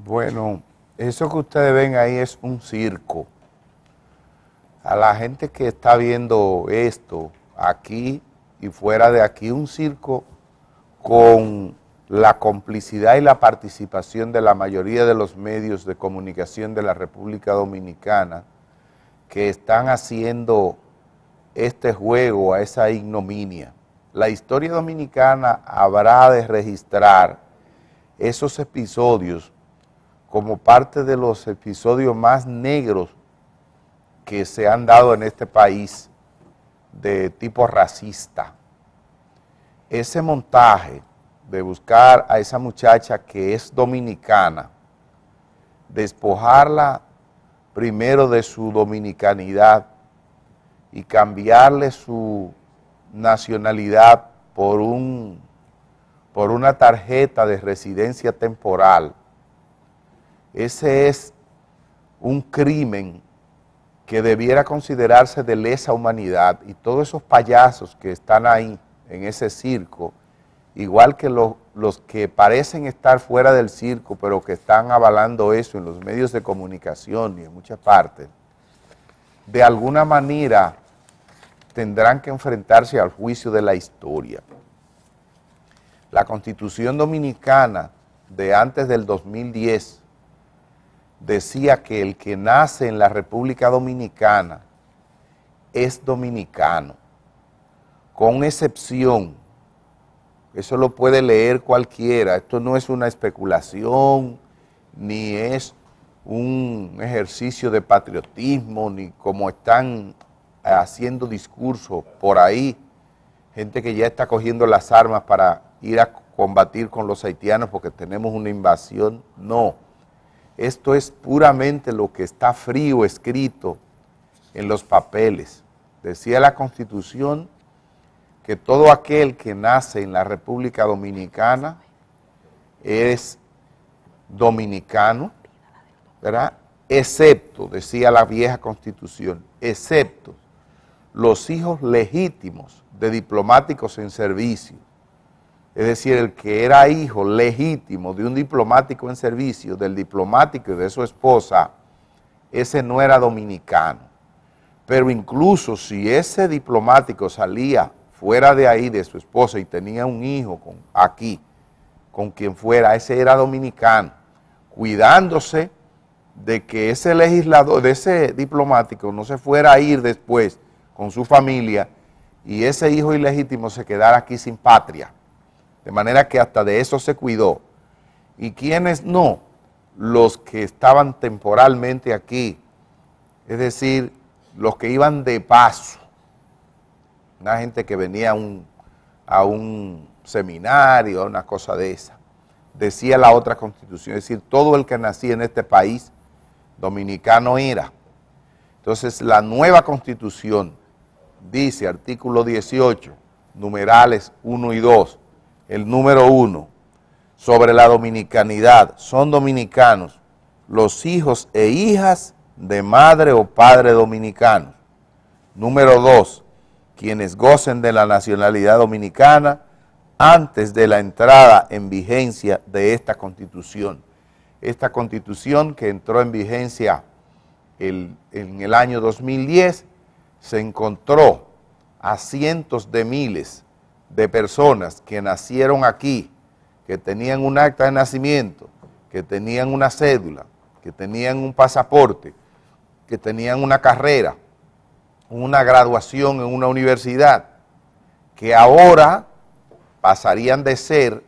Bueno, eso que ustedes ven ahí es un circo. A la gente que está viendo esto aquí y fuera de aquí, un circo con la complicidad y la participación de la mayoría de los medios de comunicación de la República Dominicana que están haciendo este juego a esa ignominia. La historia dominicana habrá de registrar esos episodios como parte de los episodios más negros que se han dado en este país de tipo racista. Ese montaje de buscar a esa muchacha que es dominicana, despojarla primero de su dominicanidad y cambiarle su nacionalidad por una tarjeta de residencia temporal, ese es un crimen que debiera considerarse de lesa humanidad, y todos esos payasos que están ahí en ese circo, igual que los que parecen estar fuera del circo, pero que están avalando eso en los medios de comunicación y en muchas partes, de alguna manera tendrán que enfrentarse al juicio de la historia. La Constitución Dominicana de antes del 2010 decía que el que nace en la República Dominicana es dominicano, con excepción, eso lo puede leer cualquiera, esto no es una especulación, ni es un ejercicio de patriotismo, ni como están haciendo discursos por ahí, gente que ya está cogiendo las armas para ir a combatir con los haitianos porque tenemos una invasión, no. Esto es puramente lo que está frío escrito en los papeles. Decía la Constitución que todo aquel que nace en la República Dominicana es dominicano, ¿verdad? Excepto, decía la vieja Constitución, excepto los hijos legítimos de diplomáticos en servicio. Es decir, el que era hijo legítimo de un diplomático en servicio, del diplomático y de su esposa, ese no era dominicano. Pero incluso si ese diplomático salía fuera de ahí, de su esposa, y tenía un hijo aquí, con quien fuera, ese era dominicano, cuidándose de que ese legislador, de ese diplomático, no se fuera a ir después con su familia y ese hijo ilegítimo se quedara aquí sin patria. De manera que hasta de eso se cuidó. ¿Y quiénes no? Los que estaban temporalmente aquí, es decir, los que iban de paso, una gente que venía a un seminario, a una cosa de esa. Decía la otra Constitución, es decir, todo el que nacía en este país, dominicano era. Entonces, la nueva Constitución dice, artículo 18, numerales 1 y 2, el número 1, sobre la dominicanidad, son dominicanos los hijos e hijas de madre o padre dominicanos. Número 2, quienes gocen de la nacionalidad dominicana antes de la entrada en vigencia de esta Constitución. Esta Constitución que entró en vigencia en el año 2010, se encontró a cientos de miles de personas que nacieron aquí, que tenían un acta de nacimiento, que tenían una cédula, que tenían un pasaporte, que tenían una carrera, una graduación en una universidad, que ahora pasarían de ser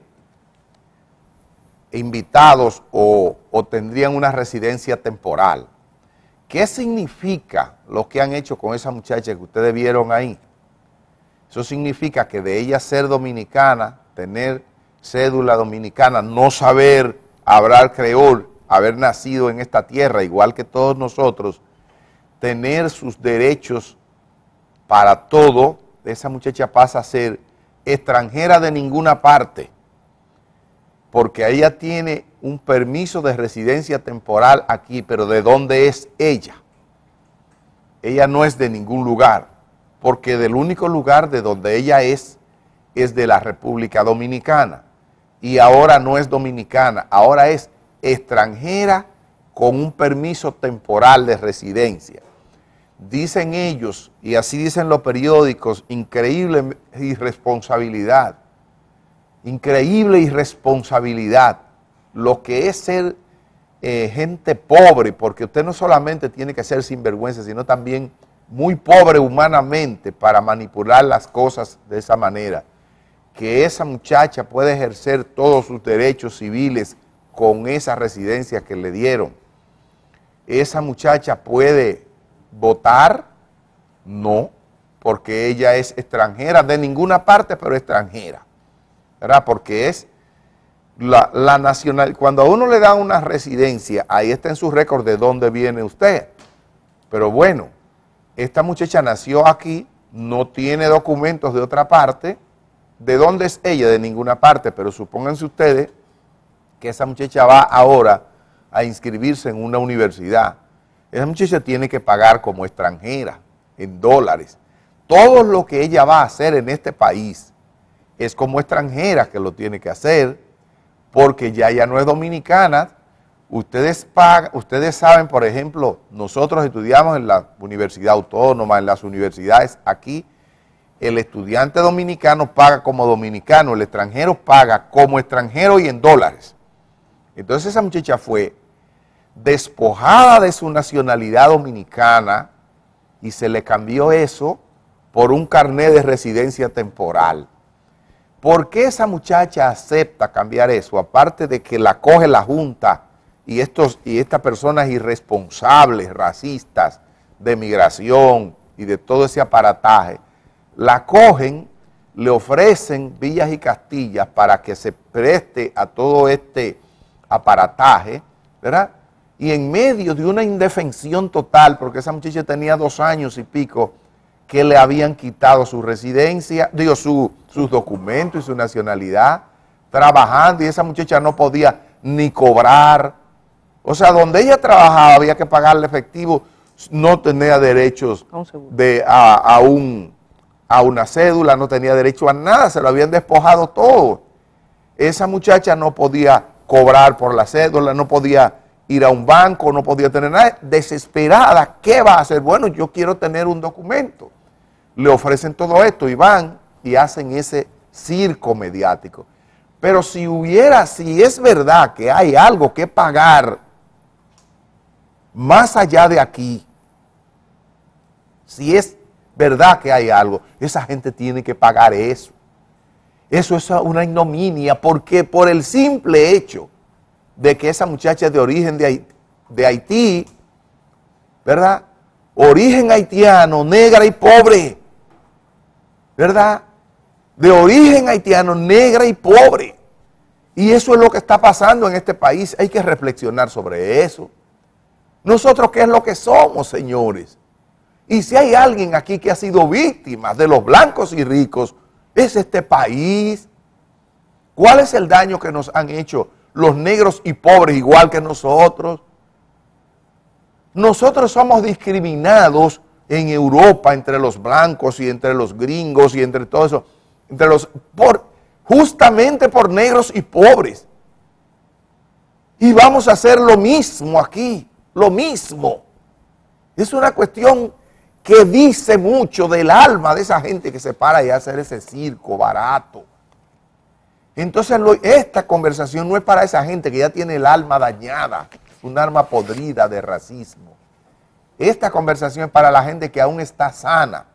invitados o tendrían una residencia temporal. ¿Qué significa lo que han hecho con esa muchacha que ustedes vieron ahí? Eso significa que de ella ser dominicana, tener cédula dominicana, no saber hablar creol, haber nacido en esta tierra, igual que todos nosotros, tener sus derechos para todo, esa muchacha pasa a ser extranjera de ninguna parte, porque ella tiene un permiso de residencia temporal aquí, pero ¿de dónde es ella? Ella no es de ningún lugar, porque del único lugar de donde ella es de la República Dominicana, y ahora no es dominicana, ahora es extranjera con un permiso temporal de residencia. Dicen ellos, y así dicen los periódicos, increíble irresponsabilidad, lo que es ser gente pobre, porque usted no solamente tiene que ser sinvergüenza, sino también muy pobre humanamente para manipular las cosas de esa manera, que esa muchacha puede ejercer todos sus derechos civiles con esa residencia que le dieron. Esa muchacha puede votar, no, porque ella es extranjera, de ninguna parte, pero extranjera, ¿verdad? Porque es la nacional. Cuando a uno le dan una residencia, ahí está en su récord de dónde viene usted. Pero bueno, esta muchacha nació aquí, no tiene documentos de otra parte. ¿De dónde es ella? De ninguna parte, pero supónganse ustedes que esa muchacha va ahora a inscribirse en una universidad. Esa muchacha tiene que pagar como extranjera, en dólares. Todo lo que ella va a hacer en este país es como extranjera que lo tiene que hacer, porque ya no es dominicana. Ustedes saben, por ejemplo, nosotros estudiamos en la Universidad Autónoma, en las universidades aquí, el estudiante dominicano paga como dominicano, el extranjero paga como extranjero y en dólares. Entonces esa muchacha fue despojada de su nacionalidad dominicana y se le cambió eso por un carnet de residencia temporal. ¿Por qué esa muchacha acepta cambiar eso? Aparte de que la coge la Junta y estas personas irresponsables, racistas, de migración y de todo ese aparataje, la cogen, le ofrecen villas y castillas para que se preste a todo este aparataje, ¿verdad? Y en medio de una indefensión total, porque esa muchacha tenía 2 años y pico que le habían quitado su residencia, sus documentos y su nacionalidad, trabajando, y esa muchacha no podía ni cobrar. O sea, donde ella trabajaba había que pagarle efectivo, no tenía derechos a una cédula, no tenía derecho a nada, se lo habían despojado todo. Esa muchacha no podía cobrar por la cédula, no podía ir a un banco, no podía tener nada. Desesperada, ¿qué va a hacer? Bueno, yo quiero tener un documento. Le ofrecen todo esto y van y hacen ese circo mediático. Pero si es verdad que hay algo que pagar más allá de aquí, si es verdad que hay algo, esa gente tiene que pagar eso. Eso es una ignominia, porque por el simple hecho de que esa muchacha es de origen de Haití, ¿verdad? Origen haitiano, negra y pobre, ¿verdad? De origen haitiano, negra y pobre. Y eso es lo que está pasando en este país. Hay que reflexionar sobre eso. Nosotros, ¿qué es lo que somos, señores? Y si hay alguien aquí que ha sido víctima de los blancos y ricos, es este país. ¿Cuál es el daño que nos han hecho los negros y pobres igual que nosotros? Nosotros somos discriminados en Europa entre los blancos y entre los gringos y entre todo eso, justamente por negros y pobres. Y vamos a hacer lo mismo aquí, lo mismo. Es una cuestión que dice mucho del alma de esa gente que se para y hace ese circo barato. Entonces esta conversación no es para esa gente que ya tiene el alma dañada, un alma podrida de racismo. Esta conversación es para la gente que aún está sana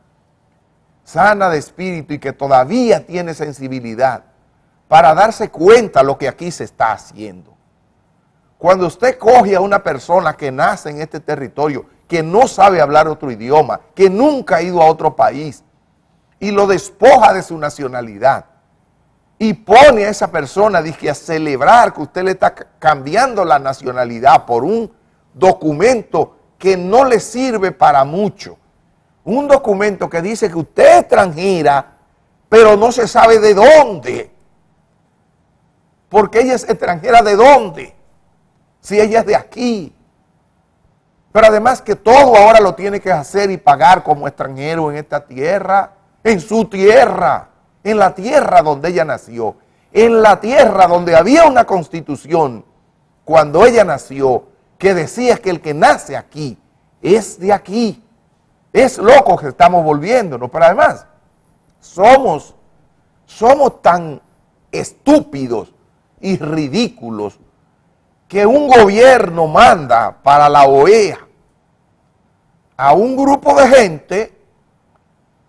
de espíritu y que todavía tiene sensibilidad para darse cuenta de lo que aquí se está haciendo. Cuando usted coge a una persona que nace en este territorio, que no sabe hablar otro idioma, que nunca ha ido a otro país, y lo despoja de su nacionalidad, y pone a esa persona a celebrar que usted le está cambiando la nacionalidad por un documento que no le sirve para mucho. Un documento que dice que usted es extranjera, pero no se sabe de dónde. Porque ella es extranjera ¿de dónde? Si ella es de aquí. Pero además que todo ahora lo tiene que hacer y pagar como extranjero en esta tierra, en su tierra, en la tierra donde ella nació, en la tierra donde había una constitución cuando ella nació, que decía que el que nace aquí es de aquí. Es loco que estamos volviéndonos, pero además somos tan estúpidos y ridículos que un gobierno manda para la OEA a un grupo de gente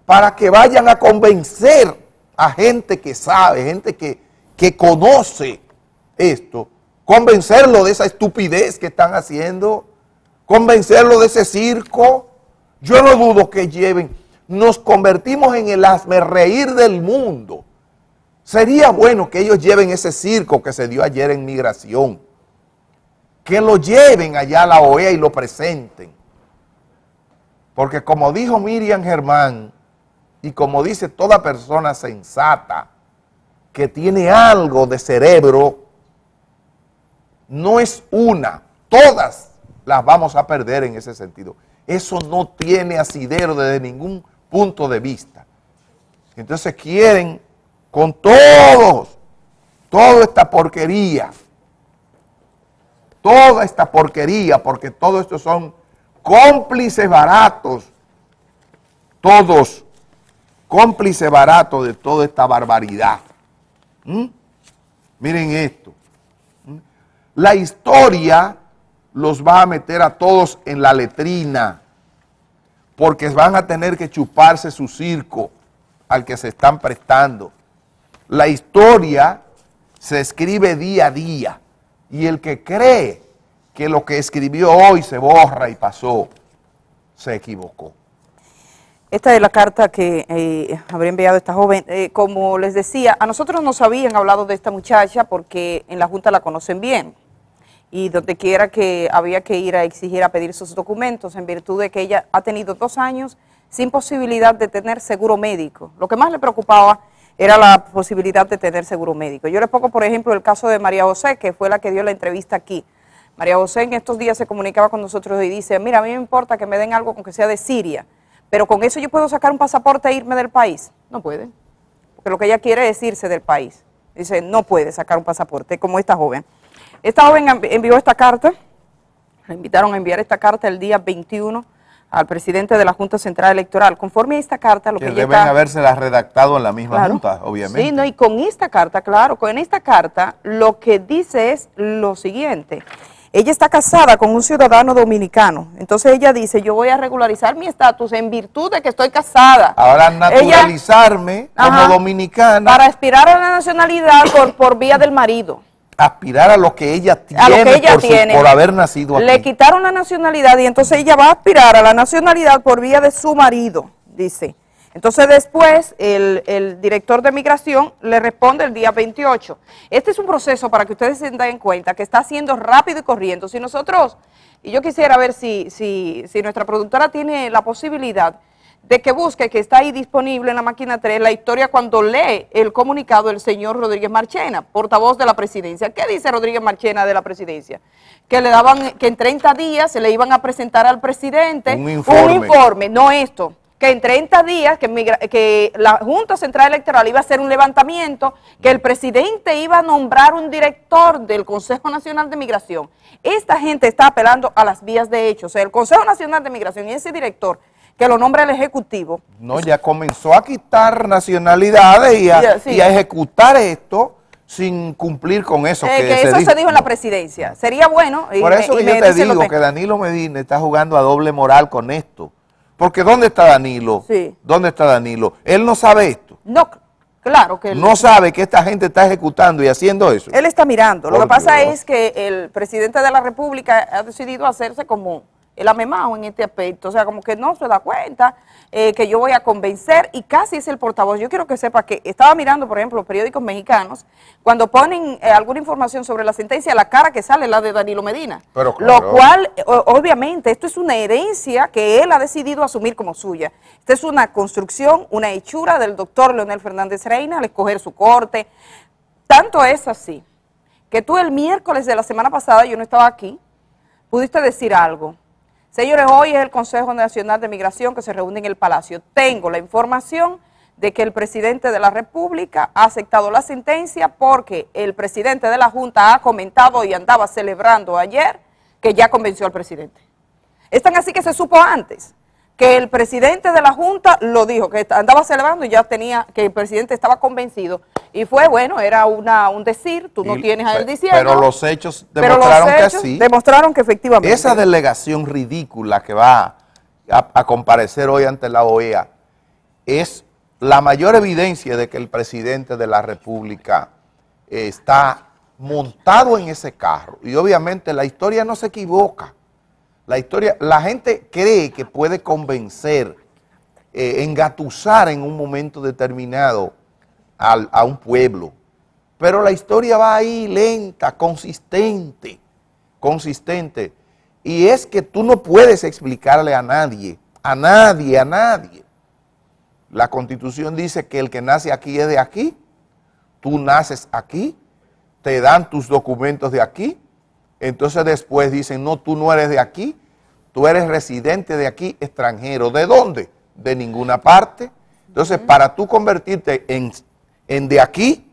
para que vayan a convencer a gente que sabe, gente que conoce esto, convencerlo de esa estupidez que están haciendo, convencerlo de ese circo. Yo no dudo que lleven, nos convertimos en el hazmerreír del mundo. Sería bueno que ellos lleven ese circo que se dio ayer en migración, que lo lleven allá a la OEA y lo presenten. Porque como dijo Miriam Germán, y como dice toda persona sensata que tiene algo de cerebro, no es una, todas las vamos a perder en ese sentido. Eso no tiene asidero desde ningún punto de vista. Entonces quieren con toda esta porquería, porque todo esto son cómplices baratos, todos cómplices baratos de toda esta barbaridad. Miren esto. La historia los va a meter a todos en la letrina, porque van a tener que chuparse su circo al que se están prestando. La historia se escribe día a día, y el que cree que lo que escribió hoy se borra y pasó, se equivocó. Esta es la carta que habría enviado esta joven. Como les decía, a nosotros nos habían hablado de esta muchacha porque en la Junta la conocen bien. Y donde quiera que había que ir a exigir, a pedir sus documentos, en virtud de que ella ha tenido 2 años sin posibilidad de tener seguro médico. Lo que más le preocupaba era la posibilidad de tener seguro médico. Yo les pongo, por ejemplo, el caso de María José, que fue la que dio la entrevista aquí. María José en estos días se comunicaba con nosotros y dice, mira, a mí me importa que me den algo con que sea de Siria, pero con eso yo puedo sacar un pasaporte e irme del país. No puede, porque lo que ella quiere es irse del país. Dice, no puede sacar un pasaporte, como esta joven. Esta joven envió esta carta, le invitaron a enviar esta carta el día 21 al presidente de la Junta Central Electoral. Conforme a esta carta, lo que ella deben habérselas redactado en la misma Junta, obviamente. Sí, no, y con esta carta, claro, con esta carta lo que dice es lo siguiente. Ella está casada con un ciudadano dominicano, entonces ella dice, yo voy a regularizar mi estatus en virtud de que estoy casada. Ahora naturalizarme como dominicana. Para aspirar a la nacionalidad por vía del marido. Aspirar a lo que ella tiene, por haber nacido aquí. Le quitaron la nacionalidad y entonces ella va a aspirar a la nacionalidad por vía de su marido, dice. Entonces después el director de migración le responde el día 28. Este es un proceso para que ustedes se den cuenta que está haciendo rápido y corriendo. Si nosotros, y yo quisiera ver si nuestra productora tiene la posibilidad de que busque, que está ahí disponible en la máquina 3, la historia cuando lee el comunicado del señor Rodríguez Marchena, portavoz de la presidencia. ¿Qué dice Rodríguez Marchena de la presidencia? Que le daban, que en 30 días se le iban a presentar al presidente un informe, no esto, que en 30 días que la Junta Central Electoral iba a hacer un levantamiento, que el presidente iba a nombrar un director del Consejo Nacional de Migración. Esta gente está apelando a las vías de hecho, o sea, el Consejo Nacional de Migración y ese director que lo nombra el Ejecutivo. No, ya comenzó a quitar nacionalidades y a ejecutar esto sin cumplir con eso. Que eso se dijo en la presidencia. Sería bueno. Por eso que yo te digo que Danilo Medina está jugando a doble moral con esto. Porque ¿dónde está Danilo? Sí. ¿Dónde está Danilo? Él no sabe esto. No, claro que él no sabe que esta gente está ejecutando y haciendo eso. Él está mirando. Lo que pasa es que el presidente de la República ha decidido hacerse como el amemao en este aspecto, o sea, como que no se da cuenta que yo voy a convencer y casi es el portavoz. Yo quiero que sepa que estaba mirando, por ejemplo, los periódicos mexicanos, cuando ponen alguna información sobre la sentencia, la cara que sale es la de Danilo Medina. Pero claro. Lo cual, obviamente, esto es una herencia que él ha decidido asumir como suya. Esta es una construcción, una hechura del doctor Leonel Fernández Reina al escoger su corte. Tanto es así que tú el miércoles de la semana pasada, yo no estaba aquí, pudiste decir algo. Señores, hoy es el Consejo Nacional de Migración que se reúne en el Palacio. Tengo la información de que el presidente de la República ha aceptado la sentencia porque el presidente de la Junta ha comentado y andaba celebrando ayer que ya convenció al presidente. Es tan así que se supo antes que el presidente de la Junta lo dijo, que andaba celebrando y ya tenía, que el presidente estaba convencido. Y fue, bueno, era un decir, tú no tienes a él diciendo. Pero los hechos demostraron que sí. Demostraron que efectivamente. Esa delegación ridícula que va a comparecer hoy ante la OEA es la mayor evidencia de que el presidente de la República está montado en ese carro. Y obviamente la historia no se equivoca. La gente cree que puede convencer, engatusar en un momento determinado a un pueblo, pero la historia va ahí lenta, consistente, y es que tú no puedes explicarle a nadie. La Constitución dice que el que nace aquí es de aquí, tú naces aquí, te dan tus documentos de aquí. Entonces después dicen, no, tú no eres de aquí, tú eres residente de aquí, extranjero. ¿De dónde? De ninguna parte. Entonces, para tú convertirte en de aquí,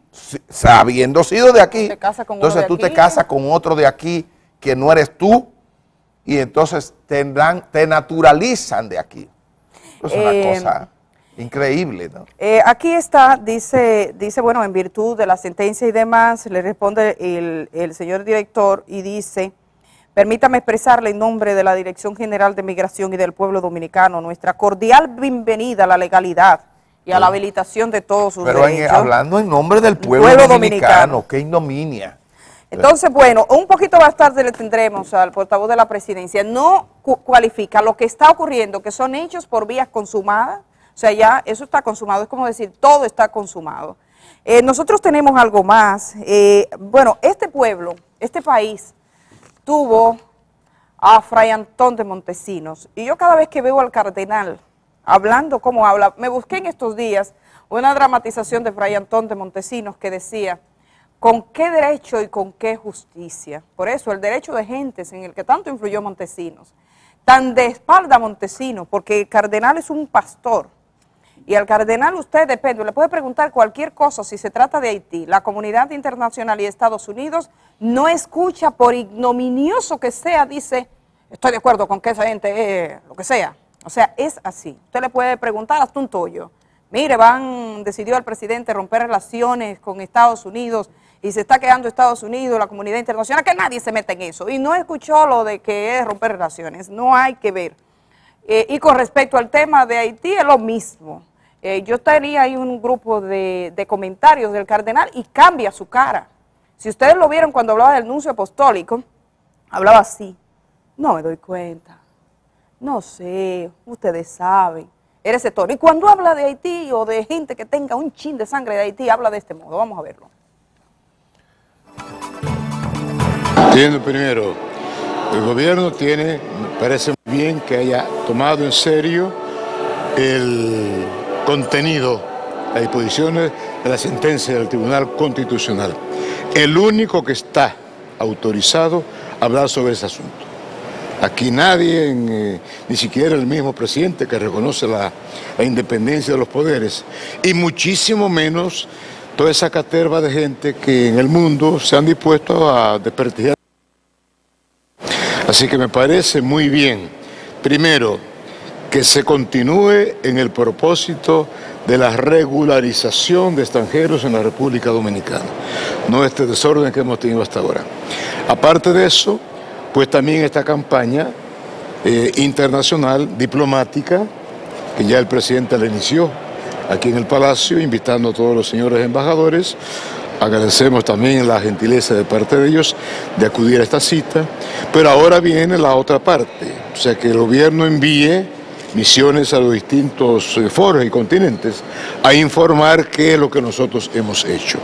habiendo sido de aquí, entonces tú te casas con otro de aquí que no eres tú, y entonces te naturalizan de aquí. Es una cosa increíble, ¿no? Aquí está, dice, bueno, en virtud de la sentencia y demás, le responde el señor director y dice, permítame expresarle en nombre de la Dirección General de Migración y del Pueblo Dominicano nuestra cordial bienvenida a la legalidad y a la habilitación de todos sus derechos. Pero hablando en nombre del pueblo dominicano, qué ignominia. Entonces, bueno, un poquito más tarde le tendremos al portavoz de la presidencia. No cualifica lo que está ocurriendo, que son hechos por vías consumadas. O sea, ya eso está consumado, es como decir, todo está consumado. Nosotros tenemos algo más. Bueno, este pueblo, este país, tuvo a Fray Antón de Montesinos. Y yo cada vez que veo al cardenal hablando como habla, me busqué en estos días una dramatización de Fray Antón de Montesinos que decía, ¿con qué derecho y con qué justicia? Por eso, el derecho de gentes en el que tanto influyó Montesinos, tan de espalda Montesinos, porque el cardenal es un pastor. Y al cardenal usted depende, le puede preguntar cualquier cosa si se trata de Haití. La comunidad internacional y Estados Unidos no escucha, por ignominioso que sea, dice, estoy de acuerdo con que esa gente lo que sea. O sea, es así. Usted le puede preguntar hasta un tollo. Mire, decidió el presidente romper relaciones con Estados Unidos y se está quedando Estados Unidos, la comunidad internacional, que nadie se mete en eso. Y no escuchó lo de que es romper relaciones, no hay que ver. Y con respecto al tema de Haití es lo mismo. Yo tenía ahí un grupo de comentarios del cardenal y cambia su cara. Si ustedes lo vieron cuando hablaba del nuncio apostólico, hablaba así. No me doy cuenta. No sé, ustedes saben. Era ese tono. Y cuando habla de Haití o de gente que tenga un chin de sangre de Haití, habla de este modo. Vamos a verlo. Primero, el gobierno me parece muy bien que haya tomado en serio el contenido, las disposiciones de la sentencia del Tribunal Constitucional. El único que está autorizado a hablar sobre ese asunto. Aquí nadie, ni siquiera el mismo presidente que reconoce la independencia de los poderes, y muchísimo menos toda esa caterva de gente que en el mundo se han dispuesto a desprestigiar. Así que me parece muy bien, primero, que se continúe en el propósito de la regularización de extranjeros en la República Dominicana, no este desorden que hemos tenido hasta ahora. Aparte de eso, pues también esta campaña internacional, diplomática, que ya el presidente la inició aquí en el Palacio, invitando a todos los señores embajadores. Agradecemos también la gentileza de parte de ellos de acudir a esta cita, pero ahora viene la otra parte, o sea, que el gobierno envíe misiones a los distintos foros y continentes a informar qué es lo que nosotros hemos hecho,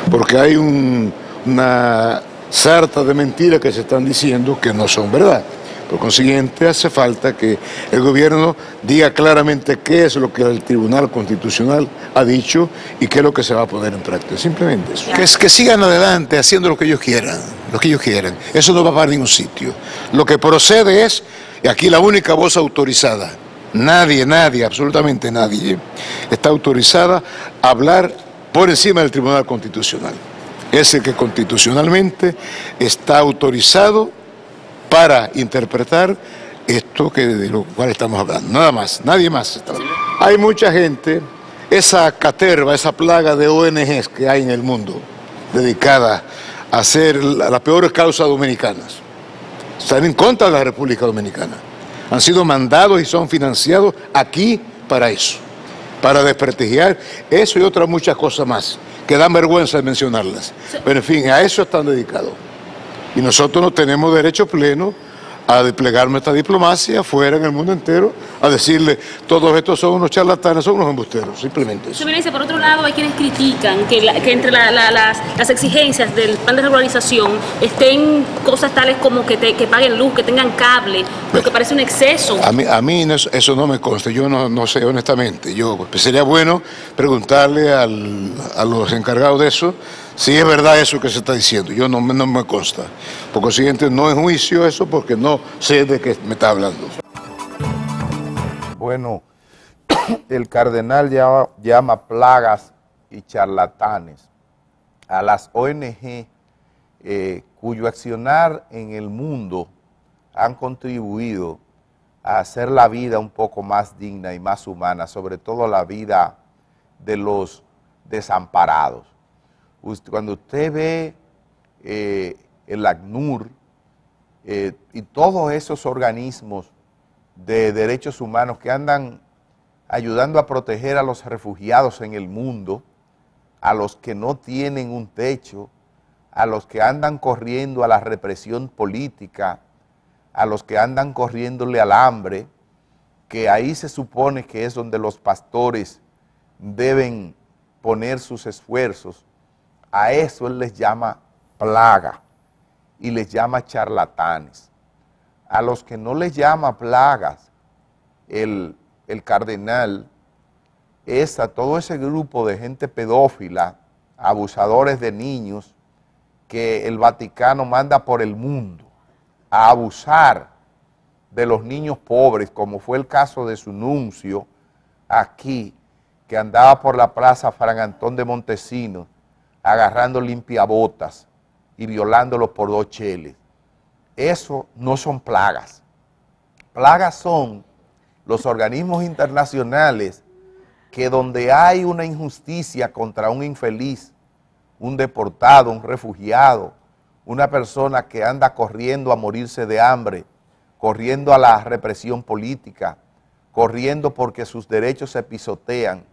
porque hay una sarta de mentiras que se están diciendo que no son verdad. Por consiguiente, hace falta que el gobierno diga claramente qué es lo que el Tribunal Constitucional ha dicho y qué es lo que se va a poner en práctica. Simplemente eso. Que sigan adelante haciendo lo que ellos quieran, Eso no va a ningún sitio. Lo que procede es, y aquí la única voz autorizada nadie, absolutamente nadie, está autorizada a hablar por encima del Tribunal Constitucional. Es el que constitucionalmente está autorizado para interpretar esto de lo cual estamos hablando. Nada más, nadie más está hablando. Hay mucha gente, esa caterva, esa plaga de ONGs que hay en el mundo, dedicada a hacer las peores causas dominicanas, están en contra de la República Dominicana. Han sido mandados y son financiados aquí para eso, para desprestigiar eso y otras muchas cosas más, que dan vergüenza de mencionarlas. Pero en fin, a eso están dedicados. Y nosotros no tenemos derecho pleno a desplegar nuestra diplomacia fuera en el mundo entero, a decirle, todos estos son unos charlatanes, son unos embusteros, simplemente eso. Señor, por otro lado, hay quienes critican que entre las exigencias del plan de regularización estén cosas tales como que paguen luz, que tengan cable, lo que parece un exceso. A mí eso no me consta, yo no sé honestamente. Sería bueno preguntarle a los encargados de eso si es verdad eso que se está diciendo. Yo no me consta. Por consiguiente, no en juicio eso porque no sé de qué me está hablando. Bueno, el cardenal llama plagas y charlatanes a las ONG cuyo accionar en el mundo han contribuido a hacer la vida un poco más digna y más humana, sobre todo la vida de los desamparados. Cuando usted ve el ACNUR y todos esos organismos de derechos humanos que andan ayudando a proteger a los refugiados en el mundo, a los que no tienen un techo, a los que andan corriendo a la represión política, a los que andan corriéndole al hambre, que ahí se supone que es donde los pastores deben poner sus esfuerzos, a eso él les llama plaga y les llama charlatanes. A los que no les llama plagas el cardenal es a todo ese grupo de gente pedófila, abusadores de niños, que el Vaticano manda por el mundo a abusar de los niños pobres, como fue el caso de su nuncio aquí, que andaba por la plaza Fran Antón de Montesinos, agarrando limpiabotas y violándolos por 2 cheles. Eso no son plagas. Plagas son los organismos internacionales que donde hay una injusticia contra un infeliz, un deportado, un refugiado, una persona que anda corriendo a morirse de hambre, corriendo a la represión política, corriendo porque sus derechos se pisotean.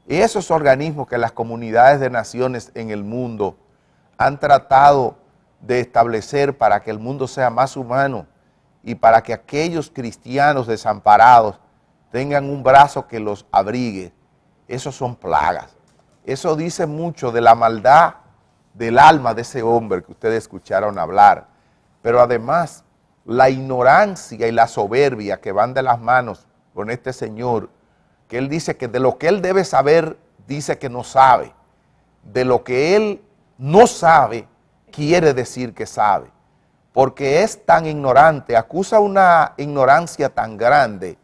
Esos organismos que las comunidades de naciones en el mundo han tratado de establecer para que el mundo sea más humano y para que aquellos cristianos desamparados tengan un brazo que los abrigue, esos son plagas. Eso dice mucho de la maldad del alma de ese hombre que ustedes escucharon hablar, pero además la ignorancia y la soberbia que van de las manos con este señor, que él dice que de lo que él debe saber, dice que no sabe. De lo que él no sabe, quiere decir que sabe. Porque es tan ignorante, acusa una ignorancia tan grande,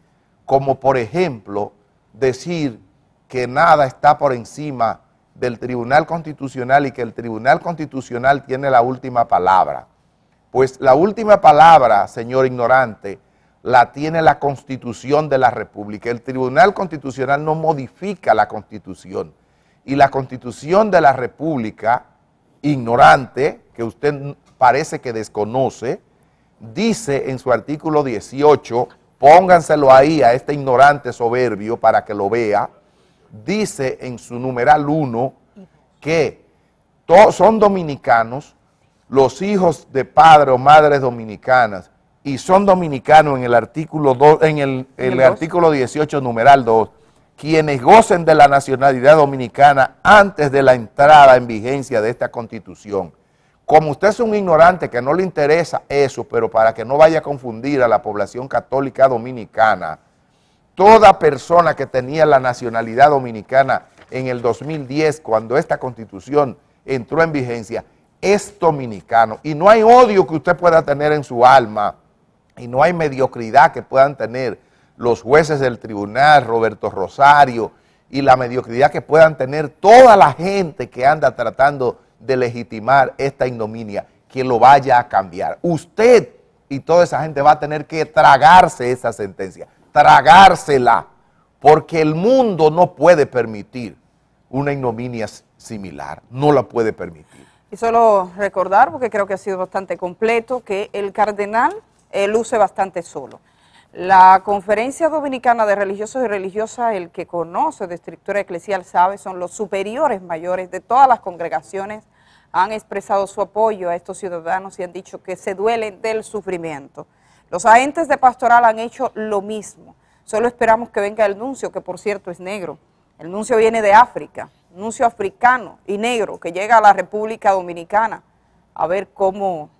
como por ejemplo, decir que nada está por encima del Tribunal Constitucional y que el Tribunal Constitucional tiene la última palabra. Pues la última palabra, señor ignorante, la tiene la Constitución de la República. El Tribunal Constitucional no modifica la Constitución. Y la Constitución de la República, ignorante, que usted parece que desconoce, dice en su artículo 18, pónganselo ahí a este ignorante soberbio para que lo vea, dice en su numeral 1 que son dominicanos los hijos de padre o madres dominicanas, y son dominicanos en el artículo 2, en el artículo 18, numeral 2, quienes gocen de la nacionalidad dominicana antes de la entrada en vigencia de esta Constitución. Como usted es un ignorante que no le interesa eso, pero para que no vaya a confundir a la población católica dominicana, toda persona que tenía la nacionalidad dominicana en el 2010, cuando esta Constitución entró en vigencia, es dominicano. Y no hay odio que usted pueda tener en su alma, y no hay mediocridad que puedan tener los jueces del tribunal, Roberto Rosario, y la mediocridad que puedan tener toda la gente que anda tratando de legitimar esta ignominia, que lo vaya a cambiar. Usted y toda esa gente va a tener que tragarse esa sentencia, tragársela, porque el mundo no puede permitir una ignominia similar, no la puede permitir. Y solo recordar, porque creo que ha sido bastante completo, que el cardenal luce bastante solo. La Conferencia Dominicana de Religiosos y Religiosas, el que conoce de estructura eclesial sabe, son los superiores mayores de todas las congregaciones, han expresado su apoyo a estos ciudadanos y han dicho que se duelen del sufrimiento. Los agentes de pastoral han hecho lo mismo. Solo esperamos que venga el nuncio, que por cierto es negro. El nuncio viene de África, nuncio africano y negro, que llega a la República Dominicana a ver cómo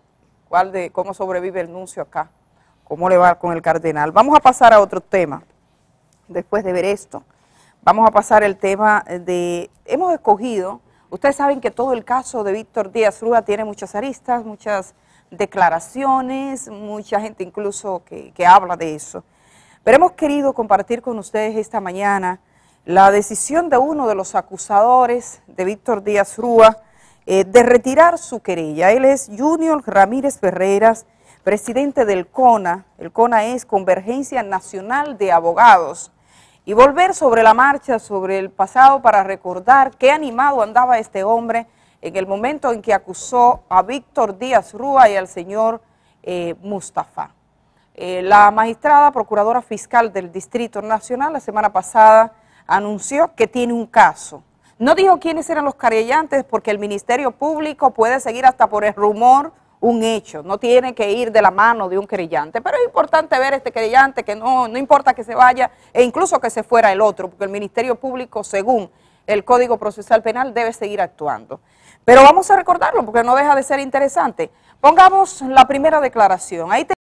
sobrevive el nuncio acá, cómo le va con el cardenal. Vamos a pasar a otro tema, después de ver esto. Vamos a pasar el tema de, hemos escogido, ustedes saben que todo el caso de Víctor Díaz Rúa tiene muchas aristas, muchas declaraciones, mucha gente incluso que habla de eso. Pero hemos querido compartir con ustedes esta mañana la decisión de uno de los acusadores de Víctor Díaz Rúa de retirar su querella. Él es Junior Ramírez Ferreras, presidente del CONA. El CONA es Convergencia Nacional de Abogados. Y volver sobre la marcha, sobre el pasado, para recordar qué animado andaba este hombre en el momento en que acusó a Víctor Díaz Rúa y al señor Mustafa. La magistrada procuradora fiscal del Distrito Nacional la semana pasada anunció que tiene un caso. No dijo quiénes eran los querellantes porque el Ministerio Público puede seguir hasta por el rumor un hecho, no tiene que ir de la mano de un querellante, pero es importante ver este querellante que no importa que se vaya e incluso que se fuera el otro, porque el Ministerio Público, según el Código Procesal Penal, debe seguir actuando. Pero vamos a recordarlo porque no deja de ser interesante. Pongamos la primera declaración. Ahí